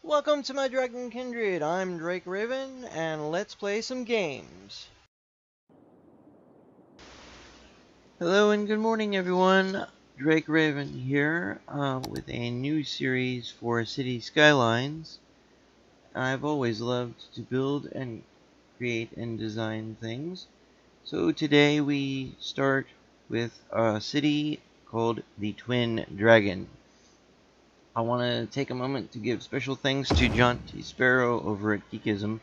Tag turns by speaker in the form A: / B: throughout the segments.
A: Welcome to my Dragon Kindred. I'm Drake Raven, and let's play some games. Hello and good morning, everyone. Drake Raven here with a new series for City Skylines. I've always loved to build and create and design things. So today we start with a city called the Twin Dragon. I want to take a moment to give special thanks to Jonti Sparrow over at Geekism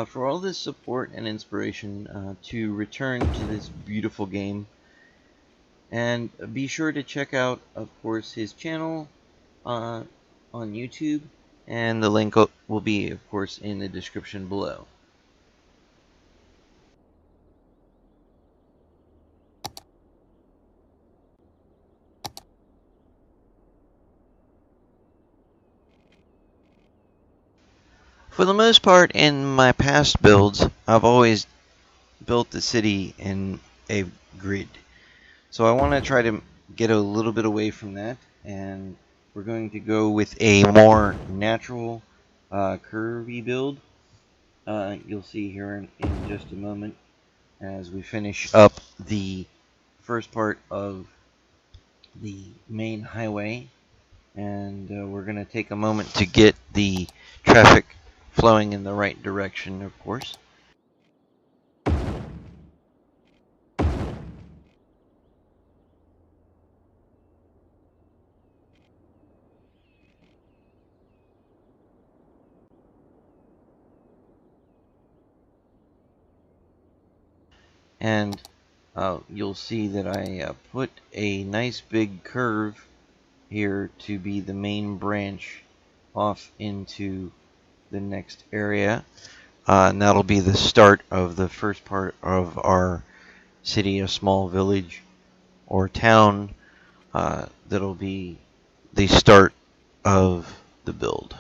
A: for all this support and inspiration to return to this beautiful game. And be sure to check out, of course, his channel on YouTube, and the link will be, of course, in the description below. For the most part, in my past builds, I've always built the city in a grid. So I want to try to get a little bit away from that, and we're going to go with a more natural curvy build. You'll see here in just a moment as we finish up the first part of the main highway, and we're going to take a moment to get the traffic flowing in the right direction, of course. And you'll see that I put a nice big curve here to be the main branch off into the next area. And that'll be the start of the first part of our city, a small village or town. That'll be the start of the build.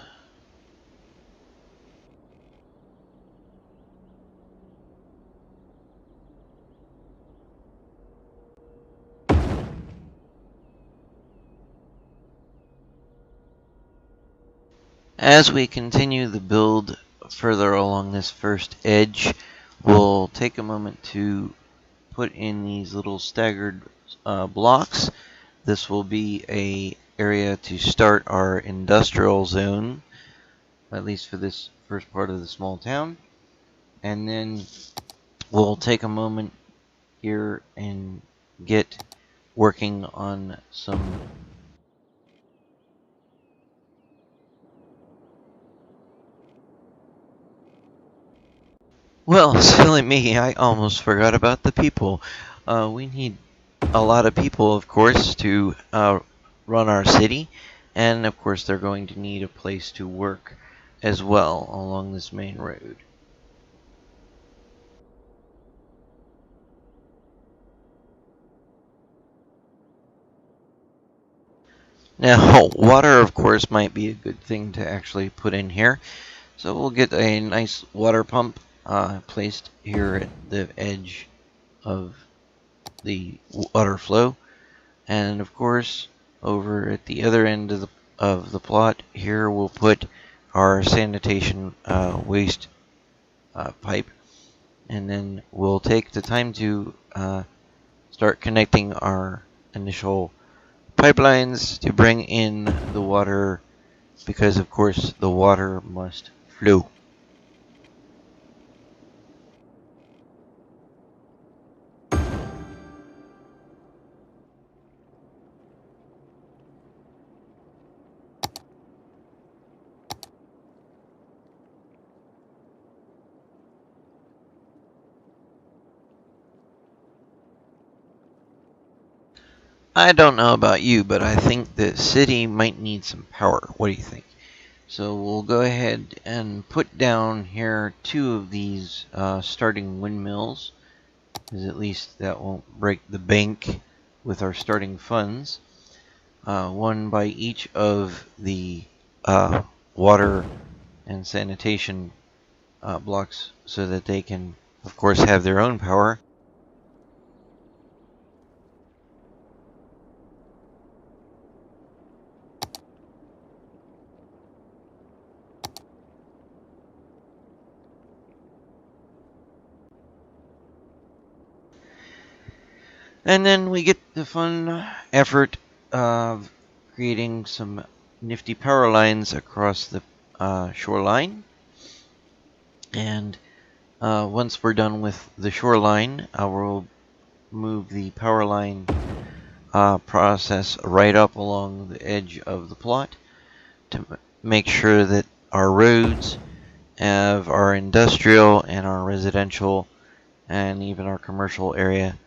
A: As we continue the build further along this first edge, we'll take a moment to put in these little staggered blocks. This will be a area to start our industrial zone, at least for this first part of the small town. And then we'll take a moment here and get working on some Well, silly me, I almost forgot about the people. We need a lot of people, of course, to run our city, and of course they're going to need a place to work as well along this main road. Now, water, of course, might be a good thing to actually put in here. So we'll get a nice water pump placed here at the edge of the water flow. And of course, over at the other end of the plot here, we'll put our sanitation waste pipe, and then we'll take the time to start connecting our initial pipelines to bring in the water, because of course the water must flow. I don't know about you, but I think the city might need some power. What do you think? So we'll go ahead and put down here 2 of these starting windmills, because at least that won't break the bank with our starting funds. 1 by each of the water and sanitation blocks, so that they can, of course, have their own power. And then we get the fun effort of creating some nifty power lines across the shoreline. And once we're done with the shoreline, we'll move the power line process right up along the edge of the plot to make sure that our roads have our industrial and our residential and even our commercial area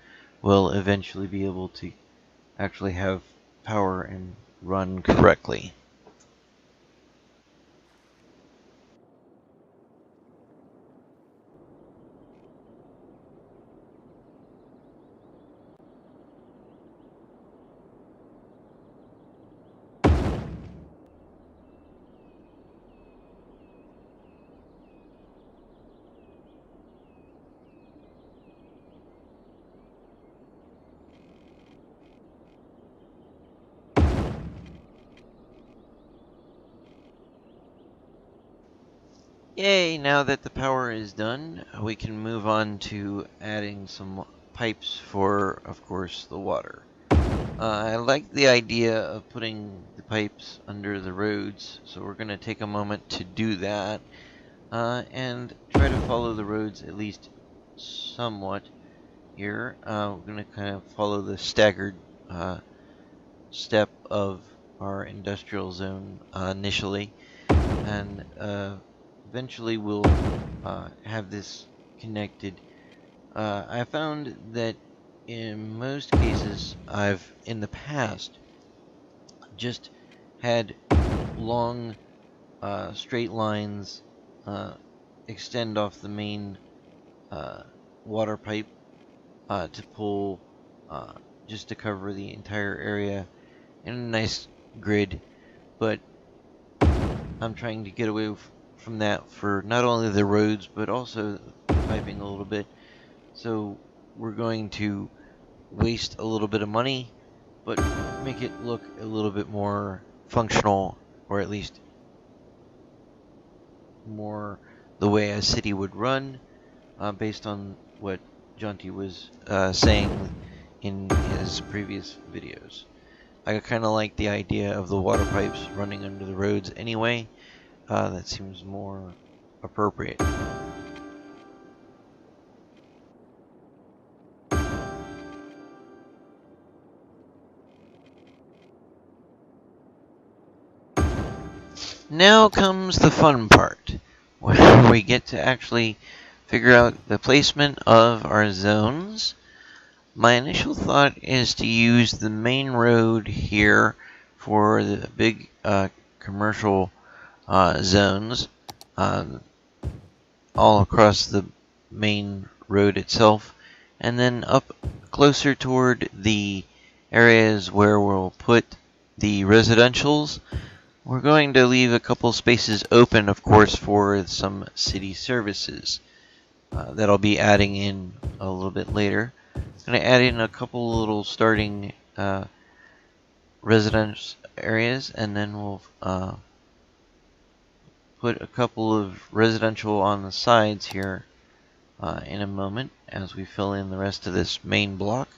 A: will eventually be able to actually have power and run correctly. Yay, now that the power is done, we can move on to adding some pipes for, of course, the water. I like the idea of putting the pipes under the roads, so we're going to take a moment to do that and try to follow the roads at least somewhat here. We're going to kind of follow the staggered step of our industrial zone initially, and eventually we'll have this connected. I found that in most cases I've in the past just had long straight lines extend off the main water pipe to pull just to cover the entire area in a nice grid, but I'm trying to get away from that for not only the roads but also the piping a little bit. So we're going to waste a little bit of money, but make it look a little bit more functional, or at least more the way a city would run, based on what Jonti was saying in his previous videos. I kind of like the idea of the water pipes running under the roads anyway. That seems more appropriate. Now comes the fun part, where we get to actually figure out the placement of our zones. My initial thought is to use the main road here for the big commercial zones all across the main road itself, and then up closer toward the areas where we'll put the residentials. We're going to leave a couple spaces open, of course, for some city services that I'll be adding in a little bit later. I'm going to add in a couple little starting residence areas, and then we'll put a couple of residential on the sides here in a moment as we fill in the rest of this main block.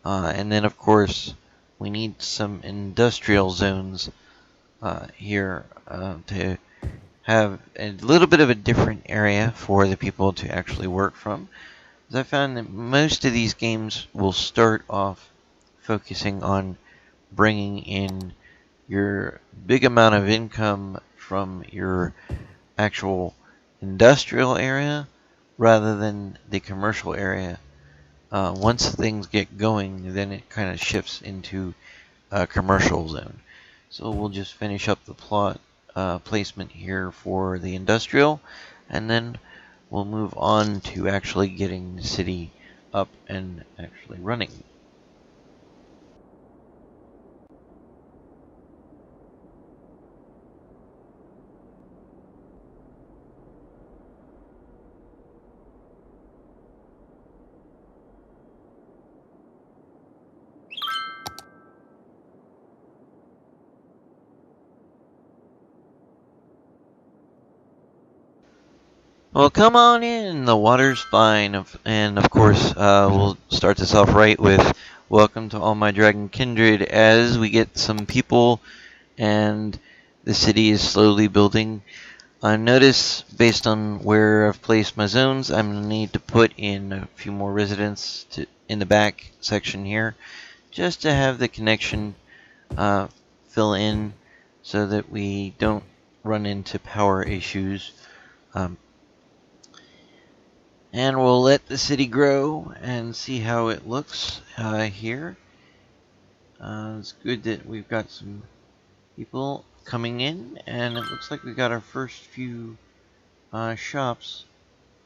A: And then, of course, we need some industrial zones here to have a little bit of a different area for the people to actually work from. As I found that most of these games will start off focusing on bringing in your big amount of income from your actual industrial area rather than the commercial area. Once things get going, then it kind of shifts into a commercial zone. So we'll just finish up the plot placement here for the industrial, and then we'll move on to actually getting the city up and actually running. Well, come on in. The water's fine. And of course, we'll start this off right with welcome to all my dragon kindred as we get some people and the city is slowly building. I notice based on where I've placed my zones, I'm going to need to put in a few more residents in the back section here just to have the connection fill in so that we don't run into power issues. And we'll let the city grow and see how it looks here. It's good that we've got some people coming in, and it looks like we got our first few shops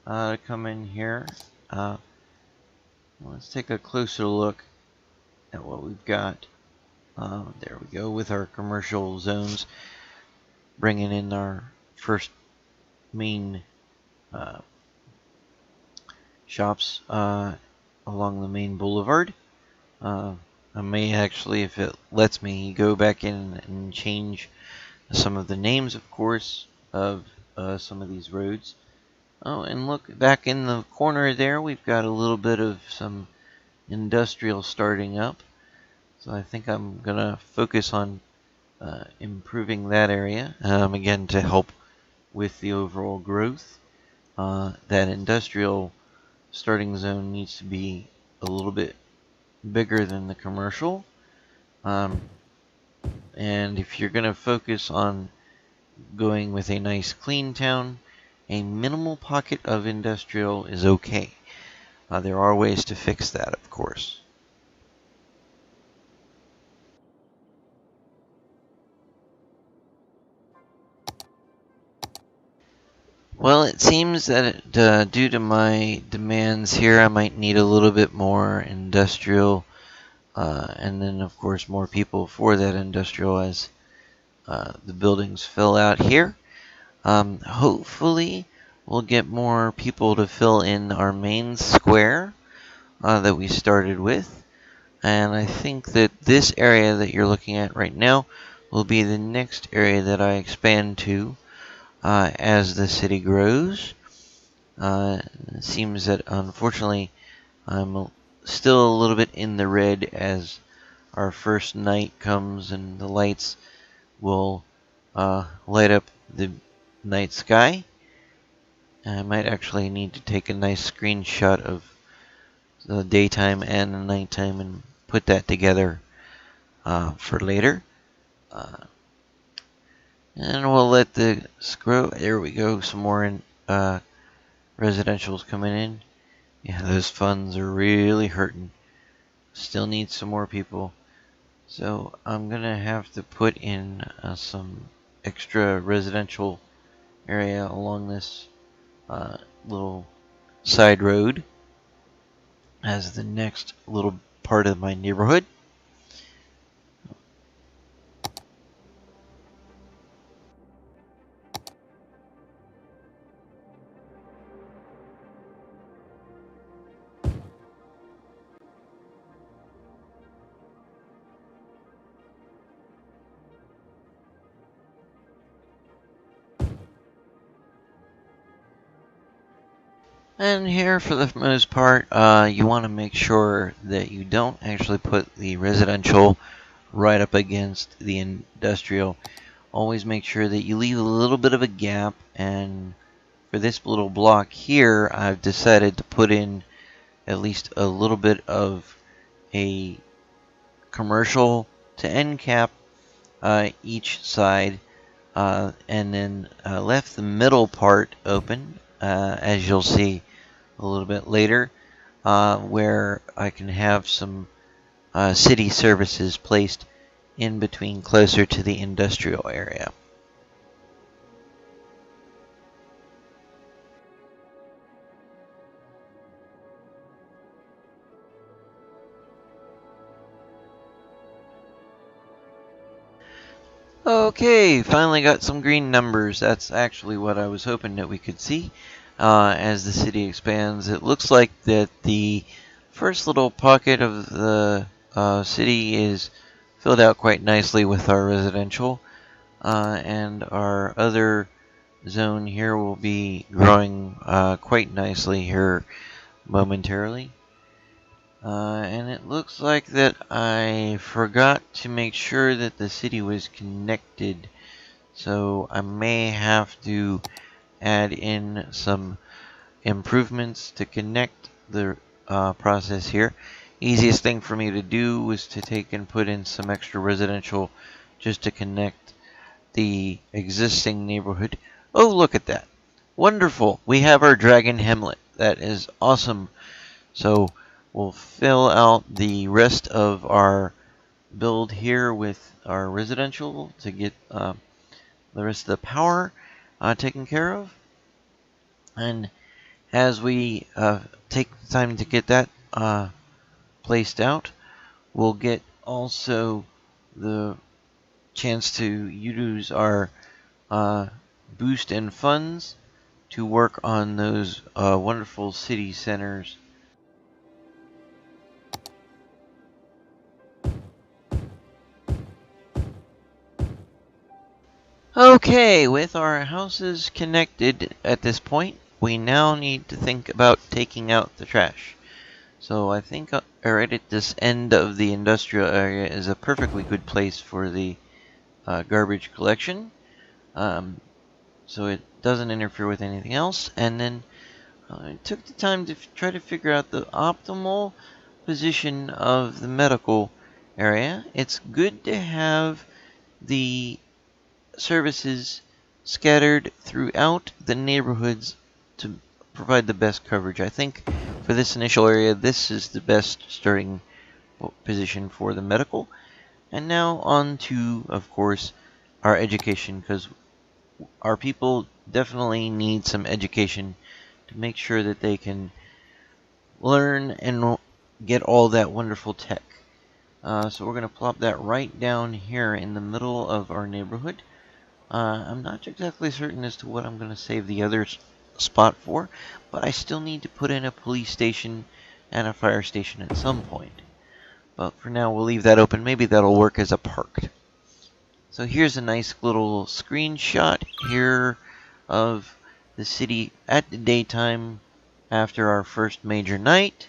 A: to come in here. Let's take a closer look at what we've got. There we go, with our commercial zones, bringing in our first main shops along the main boulevard. I may actually, if it lets me, go back in and change some of the names, of course, of some of these roads. Oh, and look, back in the corner there, we've got a little bit of some industrial starting up. So I think I'm going to focus on improving that area, again, to help with the overall growth. That industrial starting zone needs to be a little bit bigger than the commercial. And if you're going to focus on going with a nice clean town, a minimal pocket of industrial is okay. There are ways to fix that, of course. Well, it seems that due to my demands here, I might need a little bit more industrial, and then of course more people for that industrial as the buildings fill out here. Hopefully we'll get more people to fill in our main square that we started with. And I think that this area that you're looking at right now will be the next area that I expand to as the city grows. It seems that unfortunately I'm still a little bit in the red as our first night comes and the lights will light up the night sky. I might actually need to take a nice screenshot of the daytime and the nighttime and put that together for later. And we'll let this grow. There we go. Some more residentials coming in. Yeah, those funds are really hurting. Still need some more people. So I'm going to have to put in some extra residential area along this little side road as the next little part of my neighborhood. And here, for the most part, you want to make sure that you don't actually put the residential right up against the industrial. Always make sure that you leave a little bit of a gap, and for this little block here, I've decided to put in at least a little bit of a commercial to end cap each side, and then left the middle part open, as you'll see a little bit later, where I can have some city services placed in between closer to the industrial area. Okay, finally got some green numbers. That's actually what I was hoping that we could see as the city expands. It looks like that the first little pocket of the city is filled out quite nicely with our residential, and our other zone here will be growing quite nicely here momentarily. And it looks like that I forgot to make sure that the city was connected, so I may have to add in some improvements to connect the process here. Easiest thing for me to do was to take and put in some extra residential just to connect the existing neighborhood. Oh, look at that. Wonderful. We have our dragon Hamlet. That is awesome. So we'll fill out the rest of our build here with our residential to get the rest of the power taken care of. And as we take the time to get that placed out, we'll get also the chance to use our boost in funds to work on those wonderful city centers. Okay, with our houses connected at this point, we now need to think about taking out the trash. So I think right at this end of the industrial area is a perfectly good place for the garbage collection. So it doesn't interfere with anything else. And then I took the time to try to figure out the optimal position of the medical area. It's good to have the services scattered throughout the neighborhoods to provide the best coverage. I think for this initial area, this is the best starting position for the medical. And now on to, of course, our education, because our people definitely need some education to make sure that they can learn and get all that wonderful tech. So we're going to plop that right down here in the middle of our neighborhood. I'm not exactly certain as to what I'm going to save the other spot for, but I still need to put in a police station and a fire station at some point. But for now, we'll leave that open. Maybe that'll work as a park. So here's a nice little screenshot here of the city at the daytime after our first major night.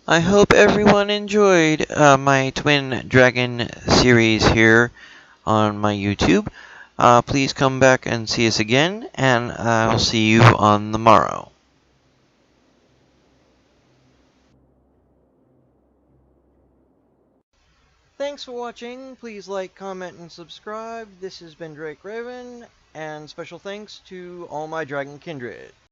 A: I hope everyone enjoyed my Twin Dragon series here on my YouTube. Please come back and see us again, and I'll see you on the morrow. Thanks for watching. Please like, comment, and subscribe. This has been Drake Raven, and special thanks to all my Dragon Kindred.